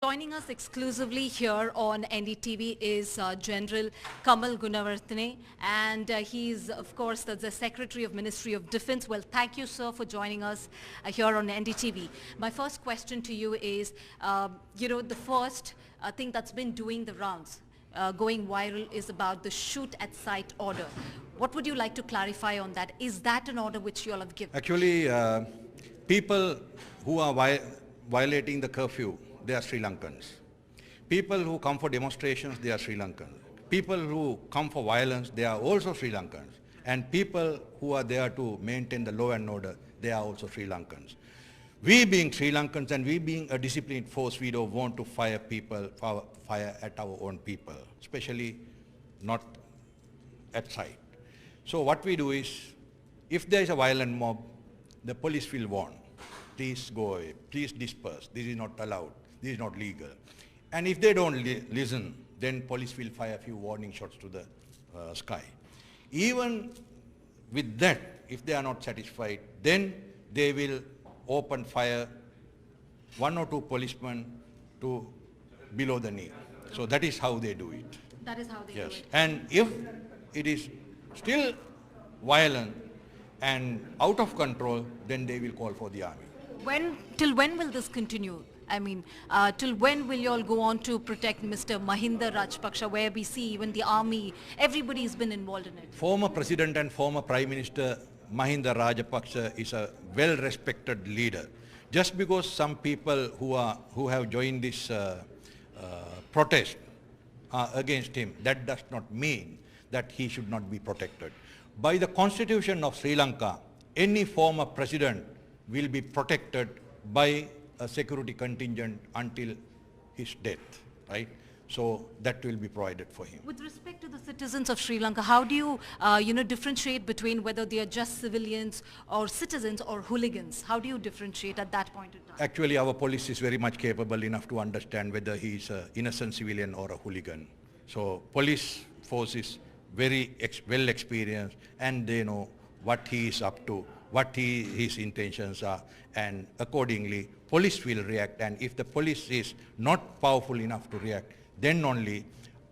Joining us exclusively here on NDTV is General Kamal Gunaratne, and he's, of course, the Secretary of Ministry of Defence. Well, thank you, sir, for joining us here on NDTV. My first question to you is, the first thing that's been doing the rounds, going viral, is about the shoot-at-sight order. What would you like to clarify on that? Is that an order which you all have given? Actually, people who are violating the curfew, they are Sri Lankans. People who come for demonstrations, they are Sri Lankans. People who come for violence, they are also Sri Lankans. And people who are there to maintain the law and order, they are also Sri Lankans. We being Sri Lankans and we being a disciplined force, we don't want to fire at our own people, especially not at sight. So what we do is, if there is a violent mob, the police will warn. Please go away, please disperse, this is not allowed, this is not legal. And if they don't listen, then police will fire a few warning shots to the sky. Even with that, if they are not satisfied, then they will open fire, 1 or 2 policemen to below the knee. So that is how they do it. That is how they do it. And if it is still violent and out of control, then they will call for the army. Till when will this continue? I mean, till when will you all go on to protect Mr. Mahinda Rajapaksa, where we see even the army, everybody's been involved in it? Former President and former Prime Minister Mahinda Rajapaksa is a well-respected leader. Just because some people who have joined this protest are against him, that does not mean that he should not be protected. By the Constitution of Sri Lanka, any former president will be protected by a security contingent until his death, right? So that will be provided for him. With respect to the citizens of Sri Lanka, how do you, differentiate between whether they are just civilians or citizens or hooligans? How do you differentiate at that point in time? Actually, our police is very much capable enough to understand whether he is an innocent civilian or a hooligan. So police force is very well experienced, and they know what he is up to, what his intentions are, and accordingly police will react. And if the police is not powerful enough to react, then only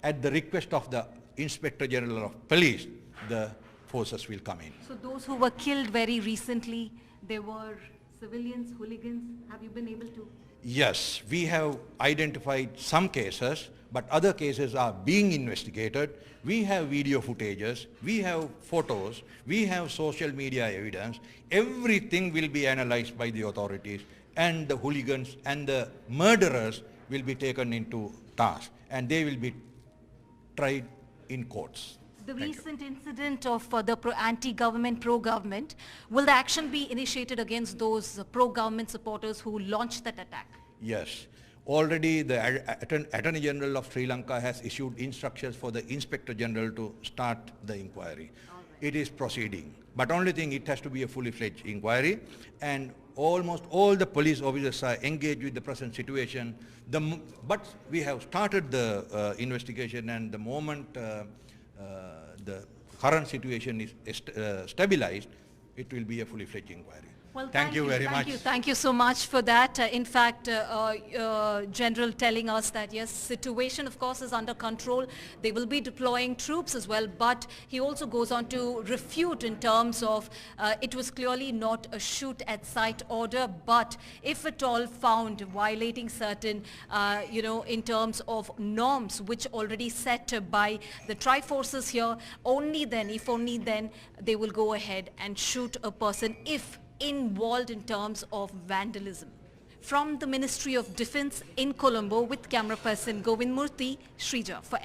at the request of the Inspector General of Police, the forces will come in. So those who were killed very recently, they were civilians, hooligans. Have you been able to? Yes, we have identified some cases, but other cases are being investigated. We have video footages, we have photos, we have social media evidence. Everything will be analyzed by the authorities, and the hooligans and the murderers will be taken into task, and they will be tried in courts. The recent incident of the anti-government, pro-government, will the action be initiated against those pro-government supporters who launched that attack? Yes. Already the Attorney General of Sri Lanka has issued instructions for the Inspector General to start the inquiry. Right. It is proceeding. But only thing, it has to be a fully fledged inquiry, and almost all the police officers are engaged with the present situation. But we have started the investigation, and the moment the current situation is stabilized, it will be a fully fledged inquiry. Well, thank you very much. Thank you so much for that. In fact, General telling us that yes, situation of course is under control. They will be deploying troops as well, but he also goes on to refute in terms of it was clearly not a shoot-at-sight order, but if at all found violating certain, in terms of norms which already set by the tri-forces here, only then, if only then, they will go ahead and shoot a person if involved in terms of vandalism. From the Ministry of Defence in Colombo, with camera person Govind Murthy, Shrija for